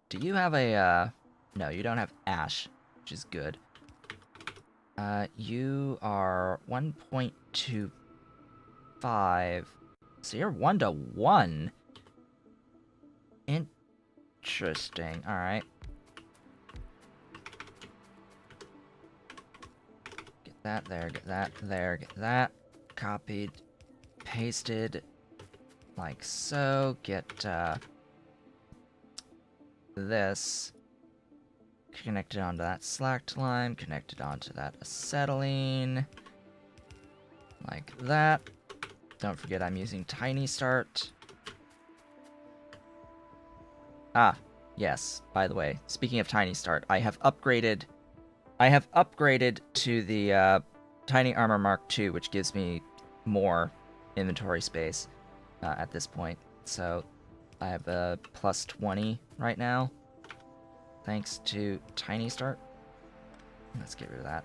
Do you have a, no, you don't have ash, which is good. You are 1.25, so you're 1 to 1. Interesting, alright. Get that there, get that there, get that. Copied, pasted, like so. Get, this connected onto that slacked lime, connected onto that acetylene, like that. Don't forget I'm using Tiny Start. Ah, yes, by the way, speaking of Tiny Start, I have upgraded to the Tiny Armor Mark II, which gives me more inventory space at this point. So I have a plus 20 right now, thanks to Tiny Start. Let's get rid of that.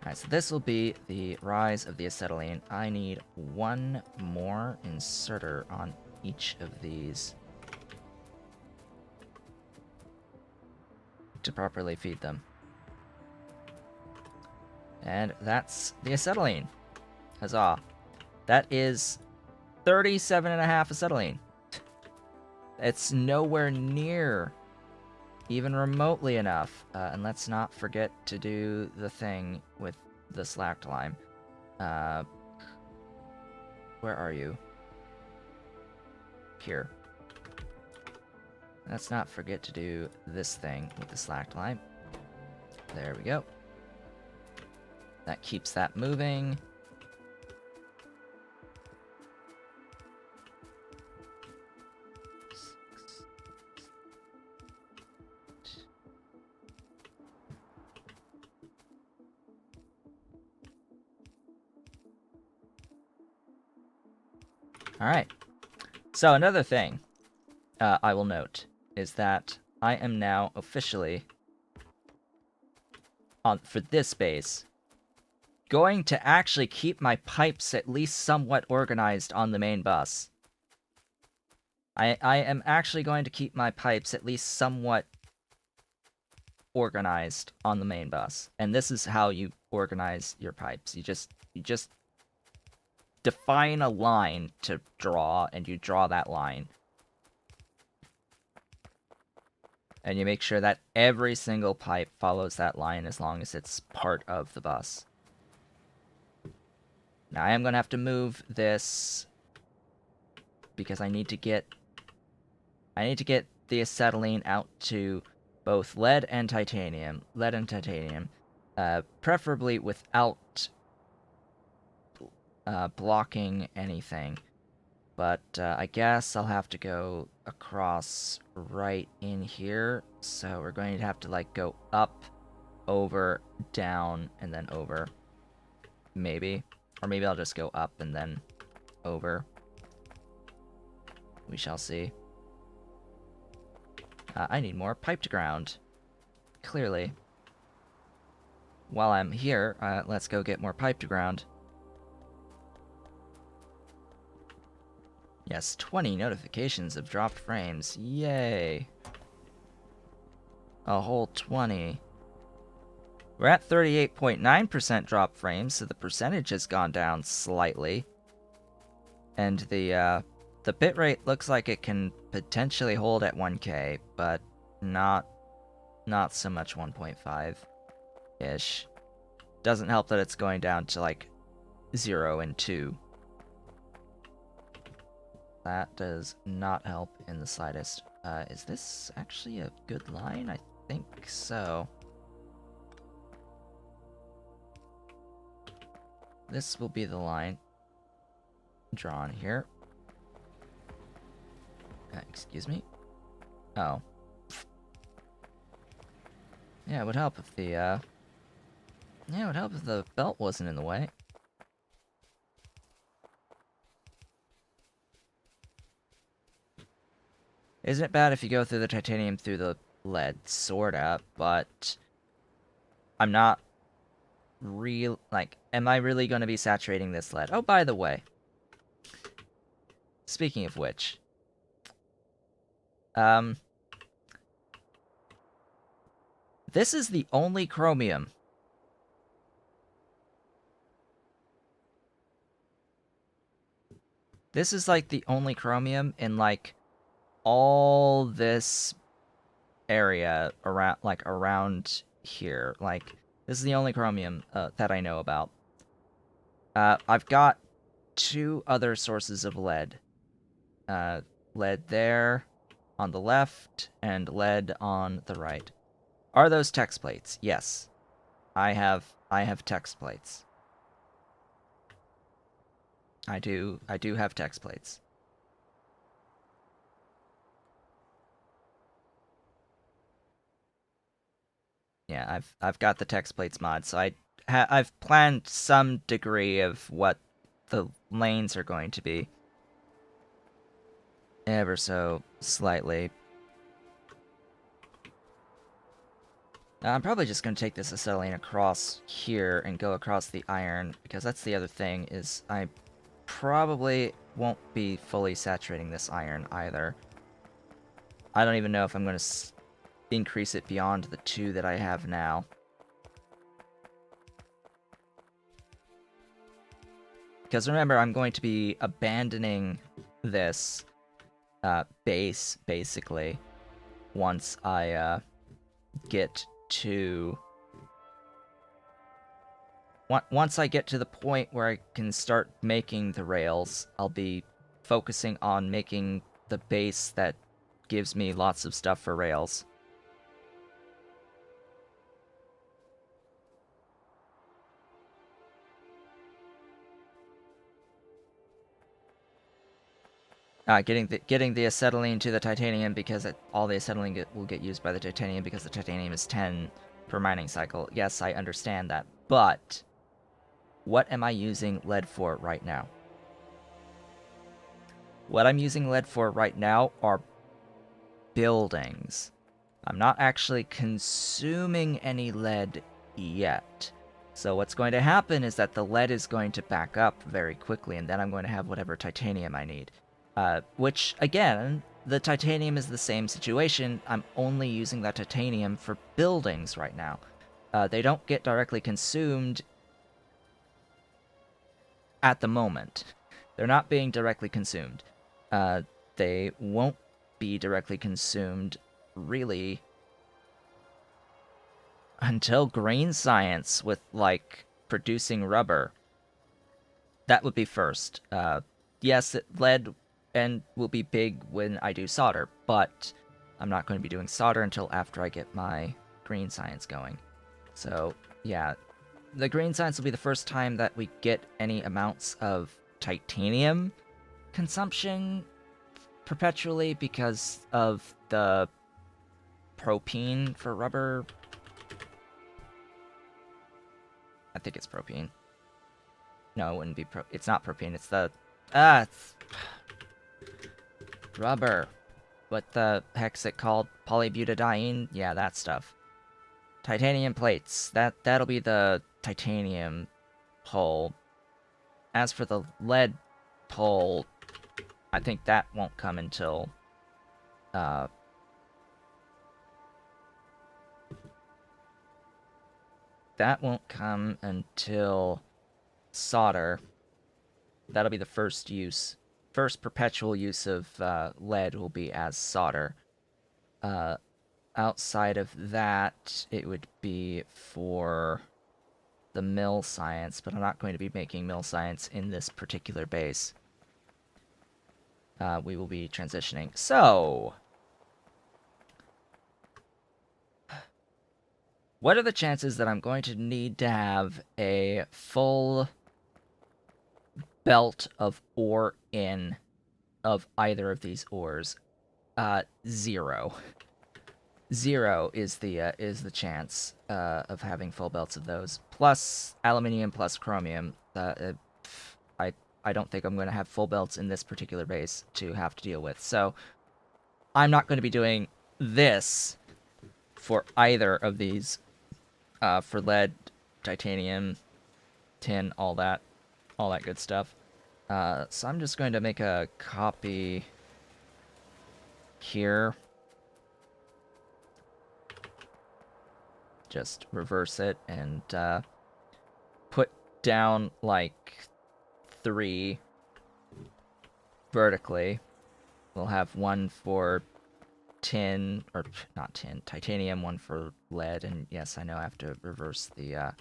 Alright, so this will be the rise of the acetylene. I need one more inserter on each of these to properly feed them. And that's the acetylene. Huzzah. That is 37.5 acetylene. It's nowhere near even remotely enough. And let's not forget to do the thing with the slacked lime. Where are you? Here. Let's not forget to do this thing with the slacked lime. There we go. That keeps that moving. Alright. So another thing I will note is that I am now officially, for this base, going to actually keep my pipes at least somewhat organized on the main bus. I am actually going to keep my pipes at least somewhat organized on the main bus. And this is how you organize your pipes. You just define a line to draw, and you draw that line. And you make sure that every single pipe follows that line as long as it's part of the bus. Now I am going to have to move this because I need to get the acetylene out to both lead and titanium, preferably without blocking anything. But I guess I'll have to go across right in here. So we're going to have to like go up, over, down, and then over. Maybe. Or maybe I'll just go up and then over. We shall see. I need more pipe to ground. Clearly. While I'm here, let's go get more pipe to ground. Yes, 20 notifications of dropped frames. Yay. A whole 20. We're at 38.9% drop frames, so the percentage has gone down slightly. And the bitrate looks like it can potentially hold at 1K, but not so much 1.5-ish. Doesn't help that it's going down to like 0 and 2. That does not help in the slightest. Is this actually a good line? I think so. This will be the line drawn here. Excuse me. Oh. Yeah, it would help if the belt wasn't in the way. Isn't it bad if you go through the titanium through the lead? Sorta, but I'm not am I really going to be saturating this lead? Oh, by the way, speaking of which, This is the only chromium. This is like the only chromium in like all this area around here. Like, this is the only chromium that I know about. I've got 2 other sources of lead. Lead there on the left and lead on the right. Are those text plates? Yes. I have text plates. I do have text plates. Yeah, I've got the text plates mod, so I've planned some degree of what the lanes are going to be. Ever so slightly. I'm probably just going to take this acetylene across here and go across the iron, because that's the other thing, is I probably won't be fully saturating this iron either. I don't even know if I'm going to increase it beyond the 2 that I have now. Because remember, I'm going to be abandoning this base, basically, once I get to... Once I get to the point where I can start making the rails, I'll be focusing on making the base that gives me lots of stuff for rails. Getting the acetylene to the titanium, because all the acetylene will get used by the titanium, because the titanium is 10 per mining cycle. Yes, I understand that, but what am I using lead for right now? What I'm using lead for right now are buildings. I'm not actually consuming any lead yet. So what's going to happen is that the lead is going to back up very quickly, and then I'm going to have whatever titanium I need. Which, again, the titanium is the same situation. I'm only using that titanium for buildings right now. They don't get directly consumed at the moment. They're not being directly consumed. They won't be directly consumed, really, until green science with, like, producing rubber. That would be first. Yes, lead and will be big when I do solder, but I'm not going to be doing solder until after I get my green science going. So, yeah, the green science will be the first time that we get any amounts of titanium consumption perpetually, because of the propene for rubber. I think it's propene. No, it wouldn't be it's not propene, it's the... it's... rubber. What the heck's it called? Polybutadiene? Yeah, that stuff. Titanium plates. That'll be the titanium pole. As for the lead pole, I think that won't come until... that won't come until solder. That'll be the first use. First perpetual use of lead will be as solder. Outside of that, it would be for the mill science, but I'm not going to be making mill science in this particular base. We will be transitioning. So, what are the chances that I'm going to need to have a full belt of ore in of either of these ores? 0. 0 is the chance of having full belts of those. Plus aluminium, plus chromium. I don't think I'm going to have full belts in this particular base to have to deal with. So I'm not going to be doing this for either of these. For lead, titanium, tin, all that good stuff. So I'm just going to make a copy here. just reverse it and put down like 3 vertically. We'll have 1 for tin, or not tin, titanium, 1 for lead, and yes, I know I have to reverse the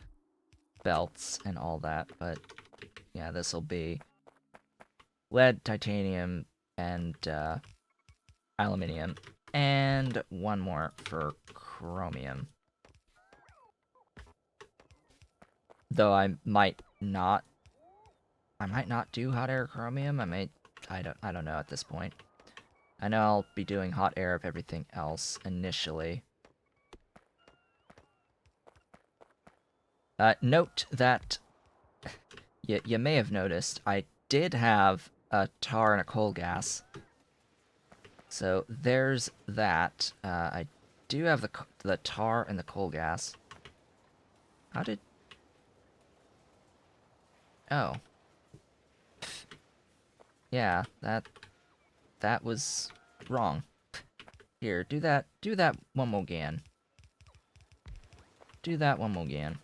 belts and all that, but yeah, this will be lead, titanium, and aluminium, and 1 more for chromium. Though I might not do hot air chromium. I don't know at this point. I know I'll be doing hot air of everything else initially. Note that you may have noticed I did have a tar and a coal gas. So there's that. I do have the tar and the coal gas. How did... Oh. Yeah, that was wrong. Here, do that one more again. Do that one more again.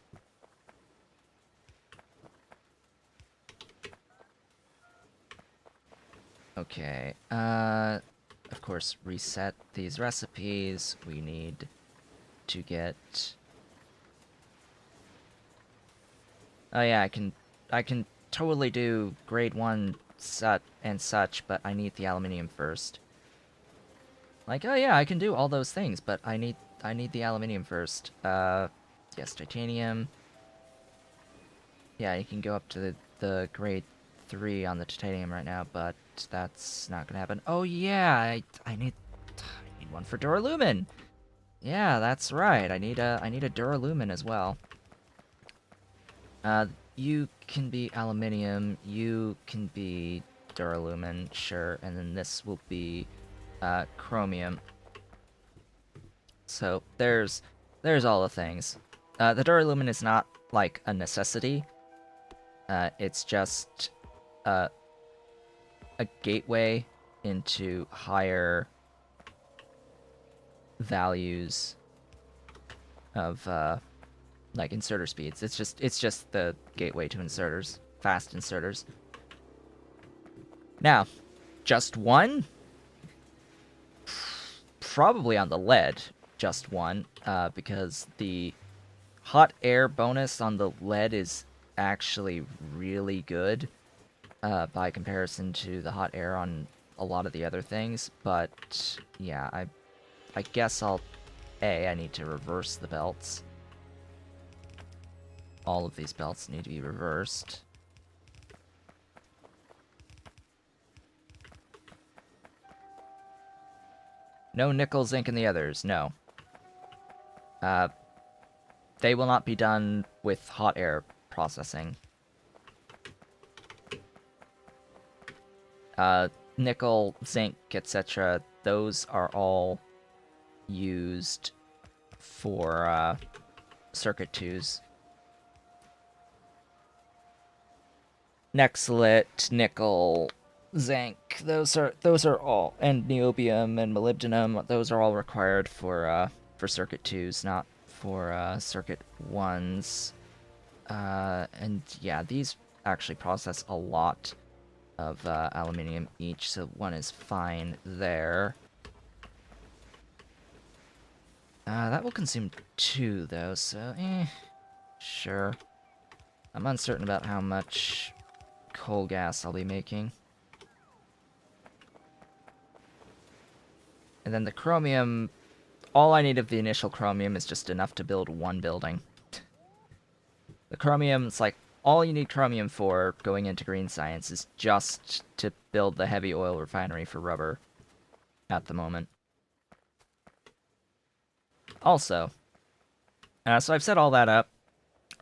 Okay, of course, reset these recipes. We need to get... Oh yeah, I can totally do grade 1 and such, but I need the aluminium first. Like, oh yeah, I can do all those things, but I need the aluminium first. Yes, titanium. Yeah, you can go up to the grade 3 on the titanium right now, but that's not gonna happen. Oh yeah, I need 1 for duralumin. Yeah, that's right. I need a duralumin as well. You can be aluminium. You can be duralumin, sure, and then this will be chromium. So there's all the things. The duralumin is not like a necessity. It's just a gateway into higher values of like inserter speeds. It's just the gateway to inserters, fast inserters. Now, just 1? Probably on the lead, just 1, because the hot air bonus on the lead is actually really good by comparison to the hot air on a lot of the other things. But yeah, I guess I need to reverse the belts. All of these belts need to be reversed. No nickel, zinc, and the others. No. They will not be done with hot air processing. Nickel, zinc, etc. Those are all used for circuit 2s. Nexalit, nickel, zinc, those are all, and niobium and molybdenum, those are all required for circuit 2s, not for circuit 1s. And yeah, these actually process a lot of aluminium each, so 1 is fine there. That will consume 2 though, so sure. I'm uncertain about how much coal gas I'll be making. And then the chromium, all I need of the initial chromium is just enough to build 1 building. The chromium, it's like, all you need chromium for going into green science is just to build the heavy oil refinery for rubber at the moment. Also, so I've set all that up,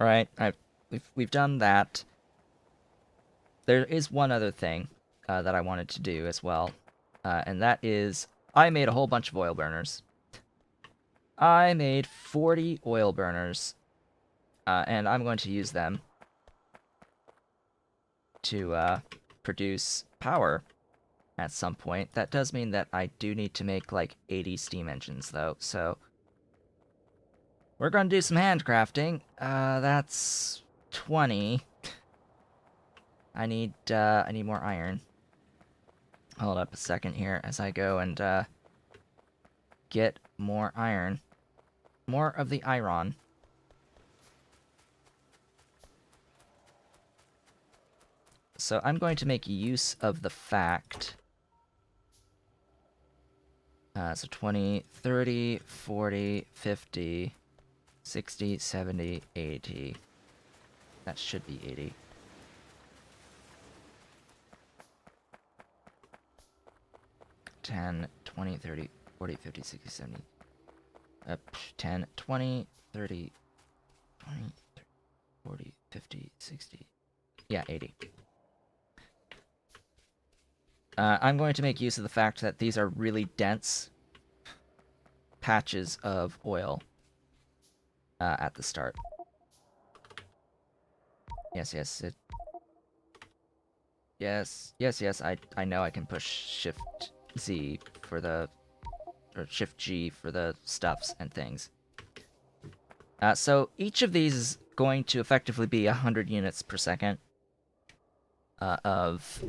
right? We've done that. There is one other thing that I wanted to do as well, and that is I made a whole bunch of oil burners. I made 40 oil burners, and I'm going to use them to produce power at some point. That does mean that I do need to make like 80 steam engines, though, so We're gonna do some handcrafting. That's 20. I need more iron. Hold up a second here as I go and get more iron. More of the iron. So I'm going to make use of the fact. So 20, 30, 40, 50, 60, 70, 80. That should be 80. $10, 20, 30, 40, 50, 60, 70. 10, 20, 30, 20, 30, 40, 50, 60. Yeah, 80. I'm going to make use of the fact that these are really dense patches of oil at the start. Yes, yes, I know I can push Shift Z for the, or Shift G for the stuffs and things. So each of these is going to effectively be 100 units per second of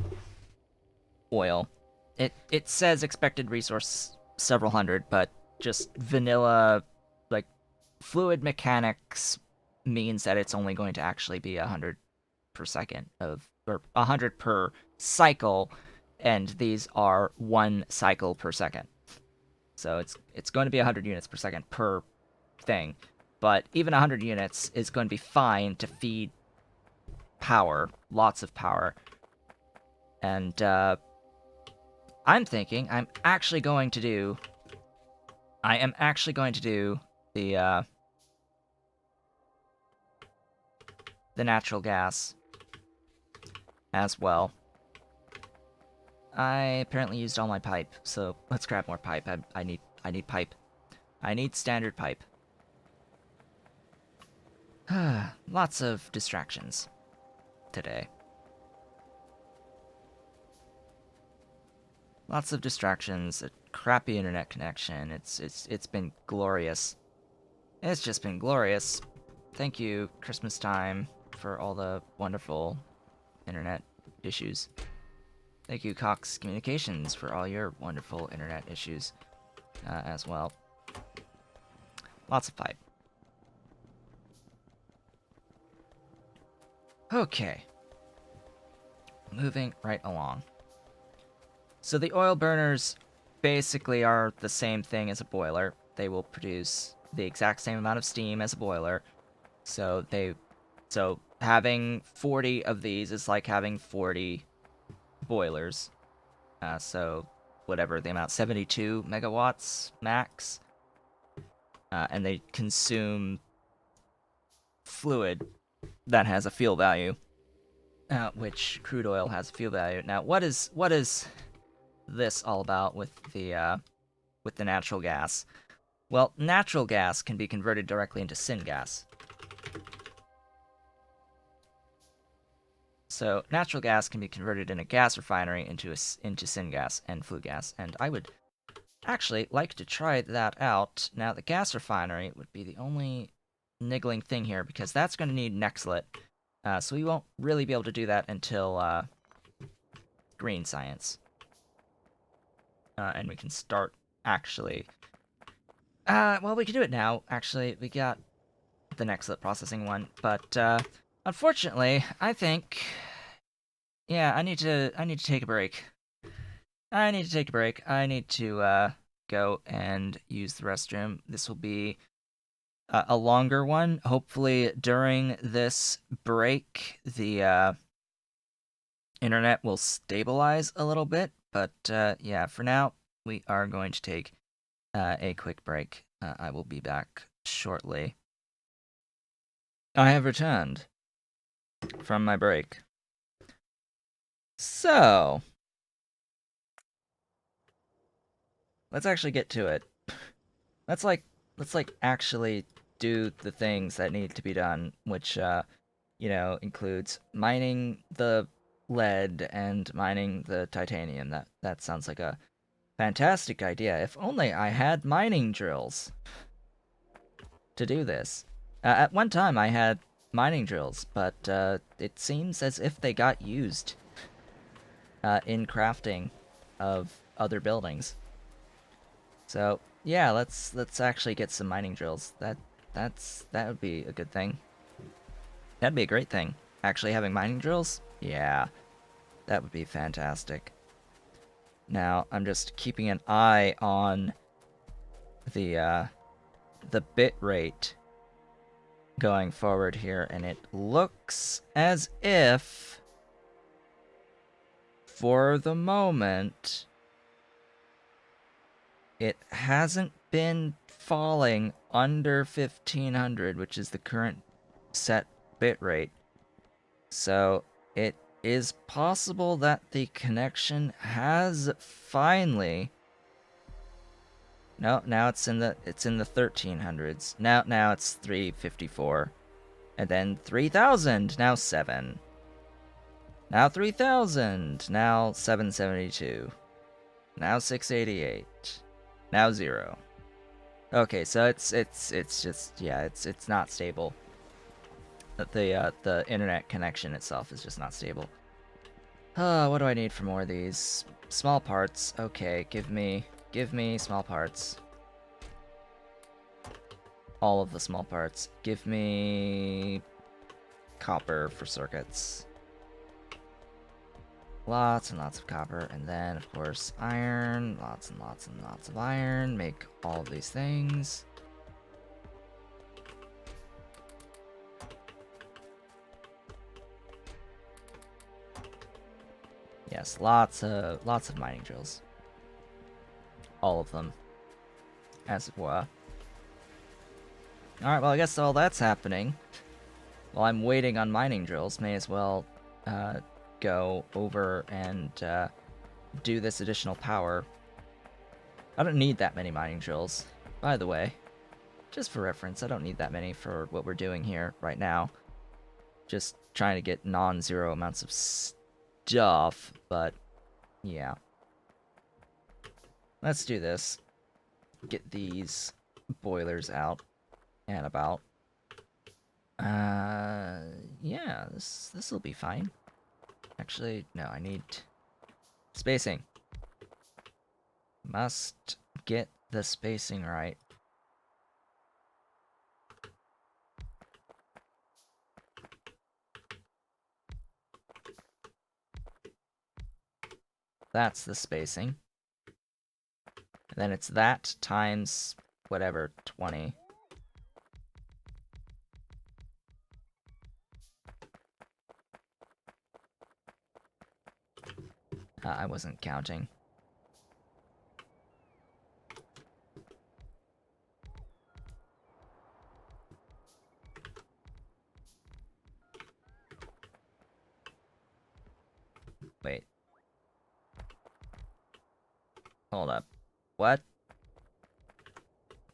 oil. It says expected resource several hundred, but just vanilla, like, fluid mechanics means that it's only going to actually be 100 per second of, or 100 per cycle, and these are 1 cycle per second. So it's going to be 100 units per second per thing, but even 100 units is going to be fine to feed power, lots of power. And I'm thinking I am actually going to do the natural gas as well. I apparently used all my pipe, so let's grab more pipe. I need pipe. I need standard pipe. Lots of distractions today. Lots of distractions, a crappy internet connection. It's been glorious. It's just been glorious. Thank you, Christmas time, for all the wonderful internet issues. Thank you, Cox Communications, for all your wonderful internet issues as well. Lots of pipe. Okay. Moving right along. So the oil burners basically are the same thing as a boiler. They will produce the exact same amount of steam as a boiler. So having 40 of these is like having 40 boilers. So whatever the amount, 72 megawatts max. And they consume fluid that has a fuel value, which crude oil has a fuel value. Now, what is this all about with the natural gas? Well, natural gas can be converted directly into syngas. So natural gas can be converted in a gas refinery into syngas and flue gas, and I would actually like to try that out. Now, the gas refinery would be the only niggling thing here, because that's going to need Nextlit, so we won't really be able to do that until green science. And we can start, actually. Well, we can do it now, actually. We got the Nextlit processing one, but unfortunately, I think, yeah, I need to take a break. I need to go and use the restroom. This will be a longer one. Hopefully, during this break, the internet will stabilize a little bit. But yeah, for now, we are going to take a quick break. I will be back shortly. I have returned from my break. So, let's actually get to it. Let's actually do the things that need to be done, which includes mining the lead and mining the titanium. That sounds like a fantastic idea. If only I had mining drills. to do this. At one time, I had mining drills, but it seems as if they got used in crafting of other buildings. So yeah, let's actually get some mining drills. That would be a good thing. That'd be a great thing. Actually having mining drills? Yeah, that would be fantastic. Now, I'm just keeping an eye on the bit rate going forward here, and it looks as if for the moment it hasn't been falling under 1500, which is the current set bit rate. So it is possible that the connection has finally. No, now it's in the 1300s. Now it's 354. And then 3000, now 7. Now 3000, now 772. Now 688. Now 0. Okay, so it's just, yeah, it's not stable. The internet connection itself is just not stable. What do I need for more of these? Small parts. Okay, give me small parts. All of the small parts. Give me copper for circuits. Lots and lots of copper, and then of course iron. Lots and lots and lots of iron. Make all of these things. Yes, lots of mining drills. All of them, as it were. Alright, well, I guess all that's happening. While I'm waiting on mining drills, may as well go over and do this additional power. I don't need that many mining drills, by the way. Just for reference, I don't need that many for what we're doing here right now. Just trying to get non-zero amounts of stuff, but yeah. Let's do this. Get these boilers out and about. Yeah, this will be fine. Actually, no, I need spacing. Must get the spacing right. That's the spacing. And then it's that times whatever, 20. I wasn't counting. Wait. Hold up. What?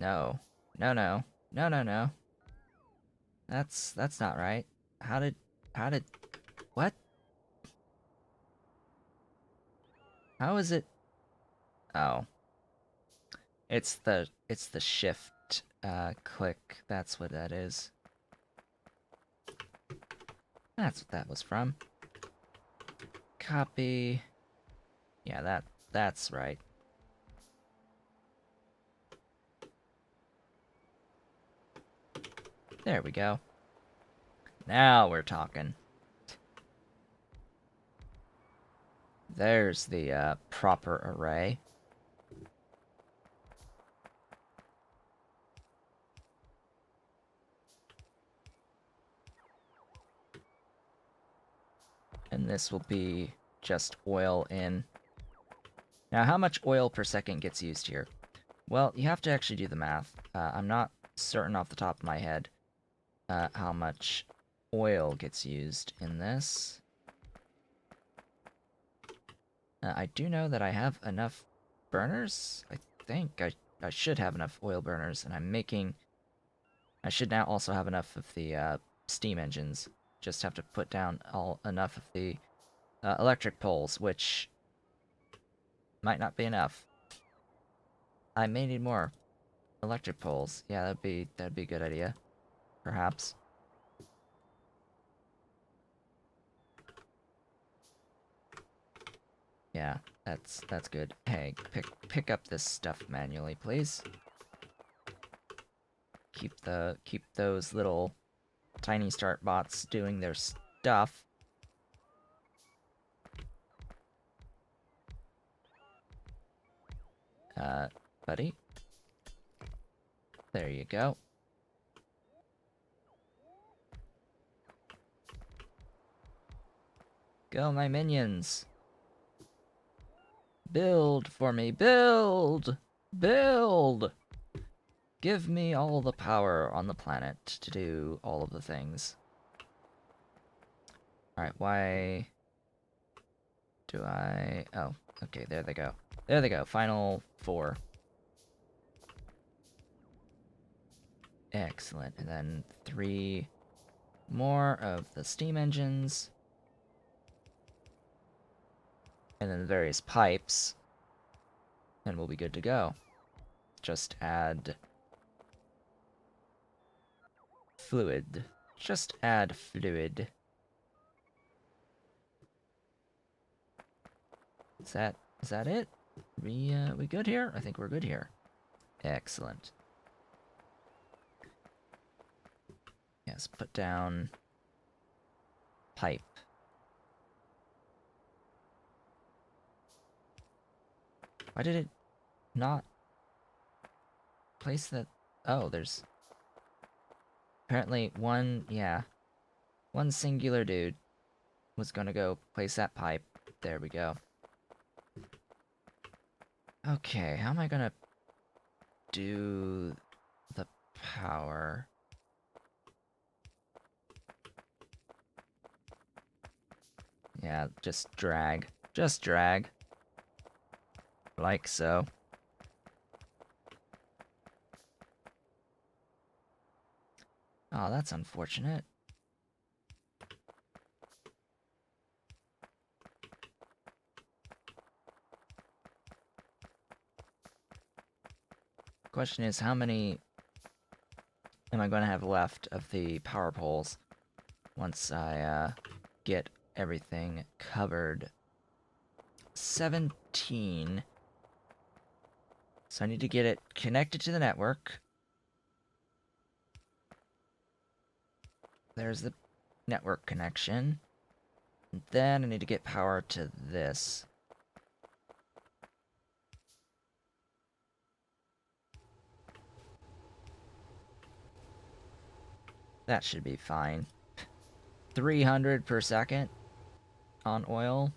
No. No, no. No, no, no. That's not right. How did... What? How is it... Oh. It's the shift, click. That's what that is. That's what that was from. Copy. Yeah, that's right. There we go. Now we're talking. There's the proper array. And this will be just oil in. Now, how much oil per second gets used here? Well, you have to actually do the math. I'm not certain off the top of my head how much oil gets used in this. I do know that I have enough burners. I think I should have enough oil burners, and I'm making... I should now also have enough of the steam engines. Just have to put down enough of the electric poles, which might not be enough. I may need more. Electric poles. Yeah, that'd be a good idea. Perhaps. Yeah, that's good. Hey, pick up this stuff manually, please. Keep those little tiny start bots doing their stuff. Buddy. There you go. Go, my minions. Build for me. Build! Build! Give me all the power on the planet to do all of the things. Alright, why do I... Oh, okay, there they go. There they go, final 4. Excellent, and then 3 more of the steam engines. And then the various pipes. And we'll be good to go. Just add... fluid. Just add fluid. Is that it? We good here? I think we're good here. Excellent. Yes, put down pipe. Why did it not place that? Oh, there's apparently one singular dude was gonna go place that pipe. There we go. Okay, how am I gonna do the power? Yeah, just drag. Just drag. Like so. Oh, that's unfortunate. Question is, how many am I going to have left of the power poles once I get everything covered? 17. So I need to get it connected to the network. There's the network connection. And then I need to get power to this. That should be fine. 300 per second on oil.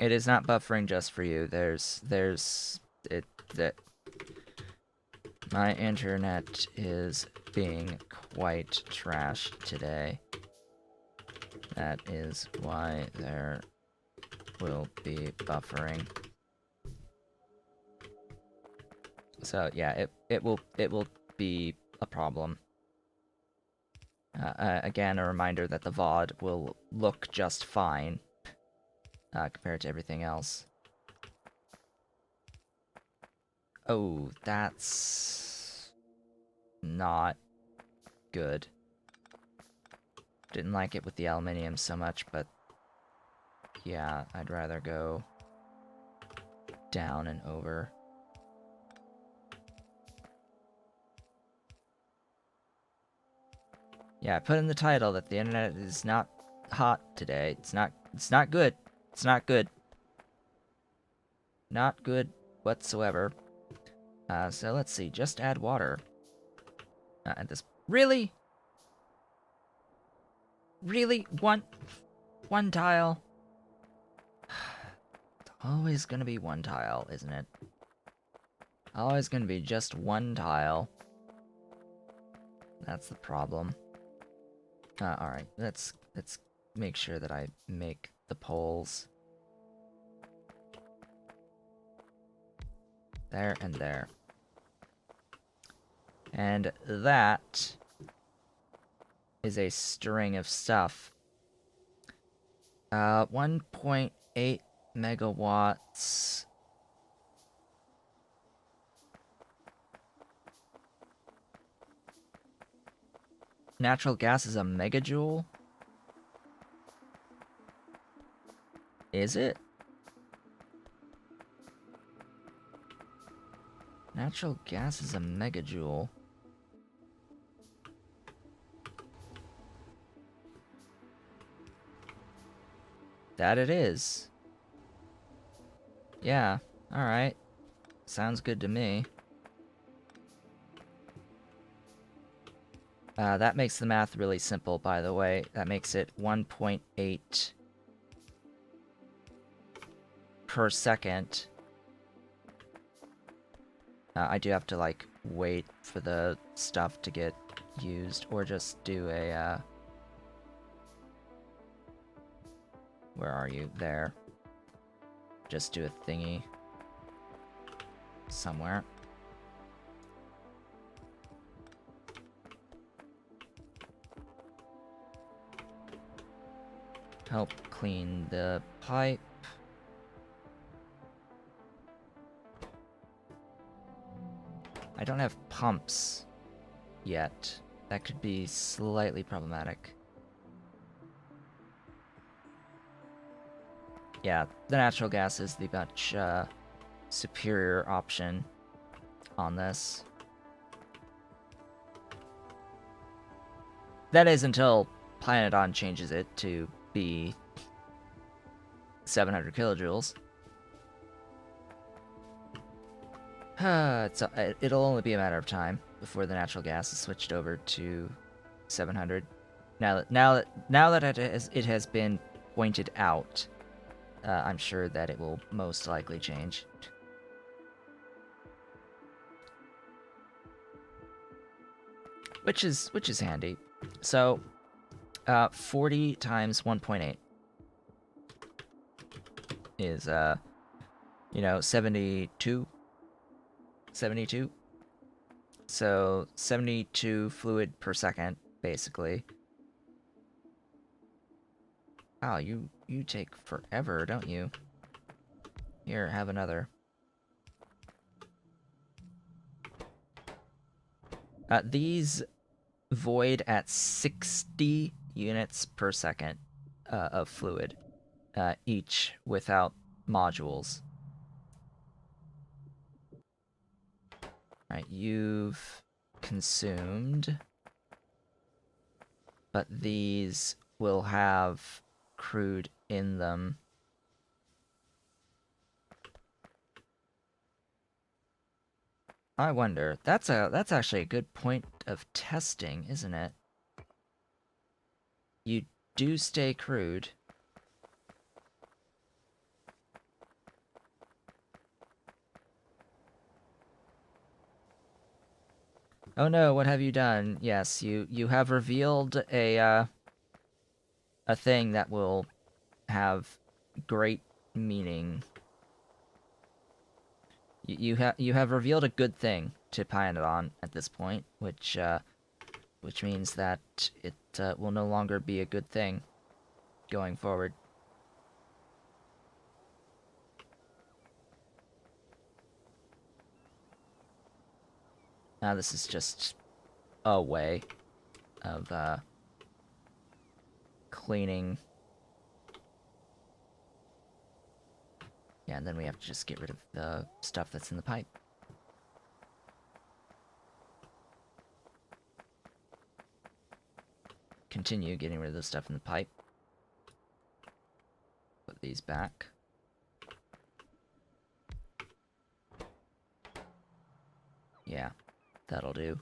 It is not buffering just for you. That my internet is being quite trash today. That is why there will be buffering. So yeah, it will be a problem. Again, a reminder that the VOD will look just fine compared to everything else. Oh, that's not good. Didn't like it with the aluminium so much, but yeah, I'd rather go down and over. Yeah, I put in the title that the internet is not hot today. It's not good. It's not good. Not good whatsoever. So let's see, just add water. And this really? Really? One tile? It's always gonna be one tile, isn't it? Always gonna be just one tile. That's the problem. Alright, let's make sure that I make the poles. There and there. And that is a string of stuff. 1.8 megawatts. Natural gas is a megajoule? Is it? Natural gas is a megajoule. That it is. Yeah, alright. Sounds good to me. That makes the math really simple, by the way. That makes it 1.8 per second. I do have to, like, wait for the stuff to get used, or just do a, where are you? There. Just do a thingy. Somewhere. Help clean the pipe. I don't have pumps yet. That could be slightly problematic. Yeah, the natural gas is the much superior option on this. That is until Pyanodon changes it to be 700 kilojoules. It'll only be a matter of time before the natural gas is switched over to 700. Now that it has been pointed out, I'm sure that it will most likely change. Which is handy. So, 40 times 1.8 is 72. 72. So 72 fluid per second, basically. Oh, you take forever, don't you? Here, have another. These void at 60 units per second of fluid, each without modules. Right, you've consumed, but these will have crude in them. I wonder. That's actually a good point of testing, isn't it? You do stay crude. Oh no, what have you done? Yes, you have revealed a thing that will have great meaning. You have revealed a good thing to Pyanodon at this point, which means that it will no longer be a good thing going forward. Now this is just a way of cleaning. Yeah, and then we have to just get rid of the stuff that's in the pipe. Continue getting rid of the stuff in the pipe. Put these back. Yeah, that'll do.